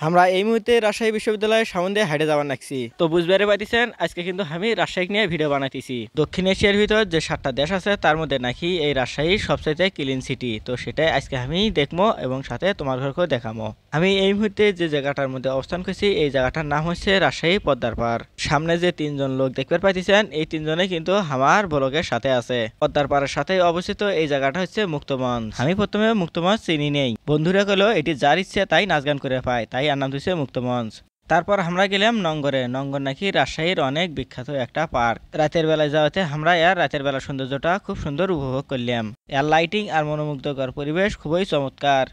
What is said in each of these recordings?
আমরা এই মুহূর্তে রাজশাহী বিশ্ববিদ্যালয়ের সামনে দিয়ে হাইটে যাওয়ার নাকছি। তো বুঝবারে পাইতেছেন আজকে কিন্তু আমি রাজশাহী নিয়ে ভিডিও বানাইতেছি। দক্ষিণ এশিয়ার ভিতর যে 7টা দেশ আছে তার মধ্যে নাকি এই রাজশাহী সবচাইতে ক্লিন সিটি। তো সেটাই আজকে আমি দেখবো এবং সাথে তোমার ঘরকেও দেখাবো। আমি এই মুহূর্তে যে জায়গাটার মধ্যে অবস্থান করছি এই জায়গাটার নাম হচ্ছে রাজশাহী পদ্মার পাড়। সামনে যে 3জন লোক দেখতে পাইতেছেন এই 3জনে কিন্তু আমার ব্লগের সাথে আছে। পদ্মার পাড়ের সাথে অবস্থিত এই জায়গাটা হচ্ছে মুক্তমঞ্চ। আমি প্রথমে মুক্তমঞ্চ চিনি নেই, বন্ধুরা কইলো এটি যার ইচ্ছে তাই নাচ গান করে পায়, তাই আর নাম দিচ্ছে মুক্তমঞ্চ। তারপর আমরা গেলাম নঙ্গরে। নঙ্গর নাকি রাজশাহীর অনেক বিখ্যাত একটা পার্ক। রাতের বেলায় যাওয়াতে আমরা এর রাতের বেলা সৌন্দর্যটা খুব সুন্দর উপভোগ করলাম। এর লাইটিং আর মনোমুগ্ধকর পরিবেশ খুবই চমৎকার।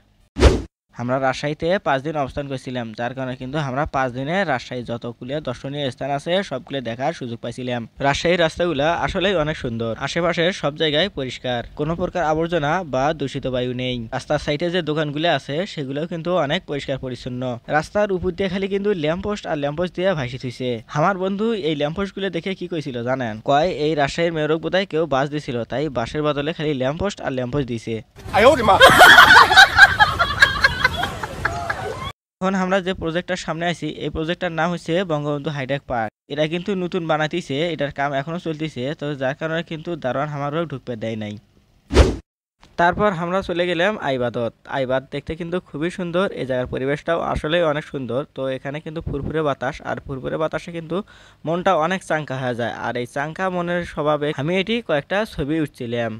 আমরা রাজশাহীতে 5 দিন অবস্থান করছিলাম, যার কারণে কিন্তু আমরা 5 দিনে রাজশাহী যতগুলো দর্শনীয় স্থান আছে সবগুলো দেখার সুযোগ পাইছিলাম। রাজশাহীর রাস্তাগুলো আসলেই অনেক সুন্দর, আশেপাশে সব জায়গায় পরিষ্কার, কোনো প্রকার আবর্জনা বা দূষিত বায়ু নেই। রাস্তার সাইডে যে দোকানগুলো আছে সেগুলোও কিন্তু অনেক পরিষ্কার পরিচ্ছন্ন। রাস্তার উপর দিয়ে খালি কিন্তু ল্যাম্পপোস্ট আর ল্যাম্পপোস্ট দিয়ে ভাসি থইছে। আমার বন্ধু এই ল্যাম্পপোস্ট গুলো দেখে কি কইছিল জানেন? কয় এই রাজশাহীর মেয়রক বোধহয় কেউ বাস দিছিল, তাই বাসের বদলে খালি ল্যাম্পপোস্ট আর ল্যাম্পপোস্ট দিছে। এখন আমরা যে প্রজেক্টটার সামনে আছি এই প্রজেক্টটার নাম হচ্ছে বঙ্গবন্ধু হাইটেক পার্ক। এটা কিন্তু নতুন বানাইতেছে, এটার কাম এখনো চলতেছে, তো যার কারণে কিন্তু দারোয়ান আমারও ঢুকতে দেয় নাই। তারপর আমরা চলে গেলাম আইবাদত। আইবাদ দেখতে কিন্তু খুবই সুন্দর, এই জায়গার পরিবেশটাও আসলে অনেক সুন্দর। তো এখানে কিন্তু ফুরফুরে বাতাস, আর ফুরফুরে বাতাসে কিন্তু মনটা অনেক চাঙ্কা হয়ে যায়। আর এই চাঙ্কা মনের স্বভাবে আমি এটি কয়েকটা ছবি উঠছিলাম।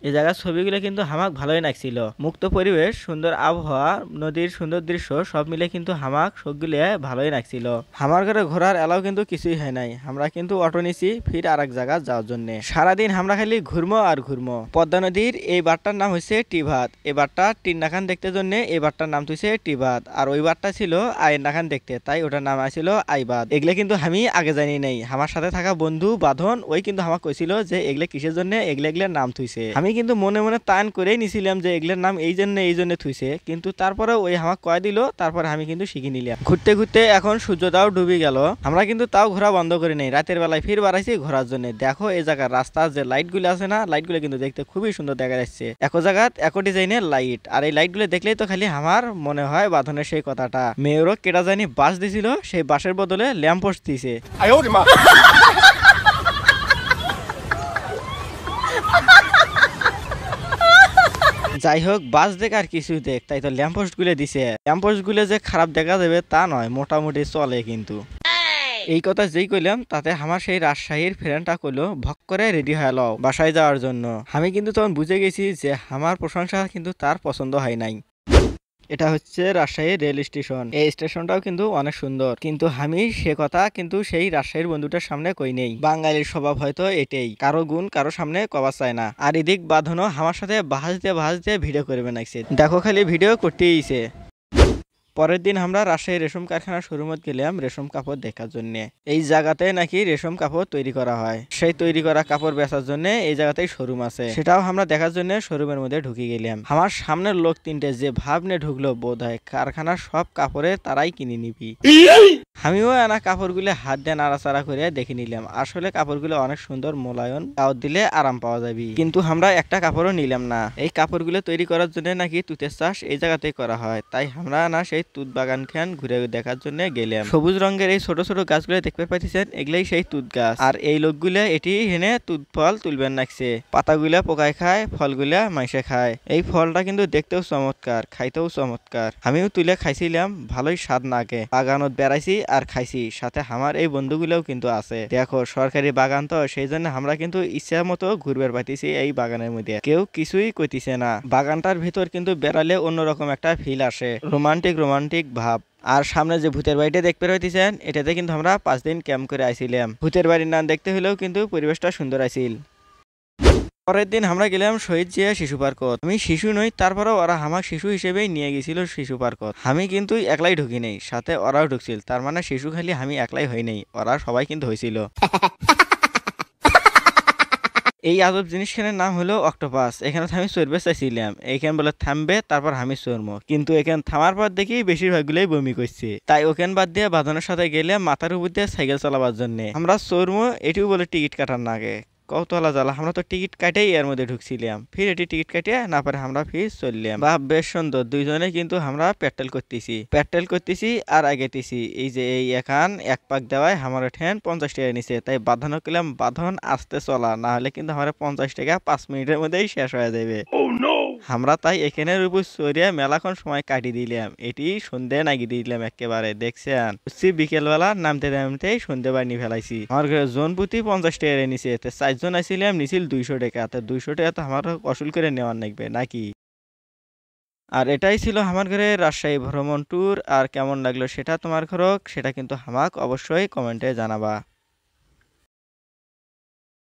এই জায়গার ছবিগুলো কিন্তু হামাক ভালোই লাগছিল। মুক্ত পরিবেশ, সুন্দর আবহাওয়া, নদীর সুন্দর দৃশ্য সব মিলে কিন্তু হামাক সবগুলো ভালোই লাগছিল। আমার ঘরে ঘোরার এলাও কিন্তু কিছুই হয় নাই। আমরা কিন্তু অটো নিছি ফির আর এক জায়গা যাওয়ার জন্য। সারাদিন আমরা খালি ঘুরমো আর ঘুরমো। পদ্মা নদীর এই বারটার নাম হচ্ছে টিভাত। এই বারটা টিন্নাখান দেখতে জন্য এই বারটার নাম হচ্ছে টিভাত। আর ওই বারটা ছিল আইনাখান দেখতে, তাই ওটার নাম আছিল আইবাদ। এগুলো কিন্তু আমি আগে জানি নাই। আমার সাথে থাকা বন্ধু বাঁধন ওই কিন্তু আমাকে কইছিল যে এগুলো কিসের জন্য এগুলোর নাম থুইছে। আমি কিন্তু মনে মনে তান করেই নিছিলাম যে এগুলোর নাম এই জন্য থুইছে, কিন্তু তারপরে ওই আমাকে কয় দিল, তারপরে আমি কিন্তু শিখে নিলাম। ঘুরতে ঘুরতে এখন সূর্যটাও ডুবে গেল। আমরা কিন্তু তাও ঘোরা বন্ধ করি নাই, রাতের বেলায় ফির বাড়াইছি ঘোরার জন্য। দেখো এই জায়গার রাস্তার যে লাইটগুলো আছে না, লাইটগুলো কিন্তু দেখতে খুবই সুন্দর দেখা যাচ্ছে। এক জায়গাত এক ডিজাইনের লাইট, আর এই লাইটগুলো দেখলেই তো খালি আমার মনে হয় বাঁধনের সেই কথাটা। মেয়রও কেটা জানি বাস দিছিল, সেই বাসের বদলে ল্যাম্পপোস্ট দিছে। যাই হোক, বাস দেখ আর কিছু দেখ, তাই তো ল্যাম্পপোস্ট গুলো দিছে। ল্যাম্পপোস্ট গুলো যে খারাপ দেখা যাবে তা নয়, মোটামুটি চলে। কিন্তু এই কথা যেই কইলাম তাতে আমার সেই রাজশাহীর ফ্রেন্ডটা কইলো ভক করে রেডি হয়ে লও বাসায় যাওয়ার জন্য। আমি কিন্তু তখন বুঝে গেছি যে আমার প্রশংসা কিন্তু তার পছন্দ হয় নাই। এটা হচ্ছে রাজশাহী রেল স্টেশন। এই স্টেশনটাও কিন্তু অনেক সুন্দর, কিন্তু আমি সে কথা কিন্তু সেই রাজশাহীর বন্ধুটার সামনে কই নেই। বাঙালির স্বভাব হয়তো এটাই, কারো গুণ কারো সামনে কবা চায় না। আর এদিক বাঁধনো আমার সাথে ভাজ দিয়ে ভিডিও করবে নাকছে। দেখো খালি ভিডিও করতেইছে। পরের দিন আমরা রাজশাহী রেশম কারখানার শোরুমে গেলাম রেশম কাপড় দেখার জন্য। এই জায়গাতে নাকি রেশম কাপড় তৈরি করা হয়, সেই তৈরি করা কাপড় বেচার জন্য এই জায়গাতেই শোরুম আছে, সেটাও আমরা দেখার জন্য শোরুমের মধ্যে ঢুকে গেলাম। আমার সামনের লোক 3টে যে ভাব নিয়ে ঢুকলো, বোধ হয় কারখানার সব কাপড়ে তারাই কিনে নিবি। আমিও আনা কাপড়গুলো হাত দিয়ে নাড়াচাড়া করে দেখে নিলাম। আসলে কাপড়গুলো অনেক সুন্দর, মোলায়ন, তাও দিলে আরাম পাওয়া যাবে। কিন্তু আমরা একটা কাপড়ও নিলাম না। এই কাপড়গুলো তৈরি করার জন্য নাকি তুতের চাষ এই জায়গাতেই করা হয়, তাই আমরা না সেই তুত বাগান খান ঘুরে দেখার জন্য গেলাম। সবুজ রঙের এই ছোট ছোট গাছগুলো দেখতে পাইতেছেন, এগুলাই সেই তুত গাছ। আর এই লোকগুলা এটি হেনে তুত ফল তুলবেন নাকছে। পাতাগুলা পোকায় খায়, ফলগুলা মাইসে খায়। এই ফলটা কিন্তু দেখতেও চমৎকার, খাইতেও চমৎকার। আমিও তুলে খাইছিলাম, ভালোই স্বাদ নাগে। বাগানত বেড়াইছি আর খাইছি, সাথে আমার এই বন্ধুগুলোও কিন্তু আছে। দেখো সরকারি বাগান তো, সেই জন্য আমরা কিন্তু ইচ্ছা মতো ঘুরবে পাইতেছি এই বাগানের মধ্যে। কেউ কিছুই কইতেছে না। বাগানটার ভিতর কিন্তু বেড়ালে অন্যরকম একটা ফিল আসে, রোমান্টিক ভাব। আর সামনে যে ভূতের বাড়িটা দেখতে পাইতেছেন, এটাতে কিন্তু আমরা 5 দিন ক্যাম্প করে আইছিলাম। ভূতের বাড়ির নাম দেখতে হলেও কিন্তু পরিবেশটা সুন্দর আছিল। পরের দিন আমরা গেলাম শহীদ জিয়া শিশু পার্কত। আমি শিশু নই, তারপরেও ওরা আমাকে শিশু হিসেবেই নিয়ে গেছিল শিশু পার্কত। আমি কিন্তু একলাই ঢুকি নেই, সাথে ওরাও ঢুকছিল। তার মানে শিশু খালি আমি একলাই হই নাই, ওরা সবাই কিন্তু হয়েছিল। এই আজব জিনিসখানের নাম হলো অক্টোপাস। এখানে আমি চড়বে চাইছিলাম, এইখানে বলে থামবে, তারপর আমি চড়মো। কিন্তু এখানে থামার পর দেখি বেশিরভাগগুলোই বমি করছে, তাই ওখান বাদ দিয়ে বাঁধনের সাথে গেলে মাথার উপর দিয়ে সাইকেল চালাবার জন্য। আমরা চড়মো, এটিও বলে টিকিট কাটার নাগে। কৌতলা জ্বালা আমরা তো টিকিট কাটেই এর মধ্যে ঢুকছিলাম, ফির এটি টিকিট কাটিয়ে না পারে আমরা ফির চললাম। বা বেশ সুন্দর, দুইজনে কিন্তু আমরা পেট্রোল করতেছি আর আগেতেছি। এই যে এই এখান এক পাক দেওয়ায় আমার ঠেন 50 টাকা নিছে, তাই বাঁধানো করলাম বাঁধন আস্তে চলা, না হলে কিন্তু আমার 50 টাকা 5 মিনিটের মধ্যেই শেষ হয়ে যাবে। আমরা তাই এখানের উপর চড়িয়ে মেলাক্ষণ সময় কাটিয়ে দিলাম, এটি সন্ধে নাগিয়ে দিলাম একেবারে। দেখছেন বিকেলবেলা নামতেই সন্ধে বানিয়ে ফেলাইছি। আমার ঘরে জন প্রতি 50 টাকা নিছে, 4 জন আইছিলাম, নিছিল 200 টাকা। তো 200 টাকা তো আমার অসুল করে নেওয়ার লাগবে নাকি। আর এটাই ছিল আমার ঘরে রাজশাহী ভ্রমণ ট্যুর। আর কেমন লাগলো সেটা তোমার ঘরক, সেটা কিন্তু আমাকে অবশ্যই কমেন্টে জানাবা।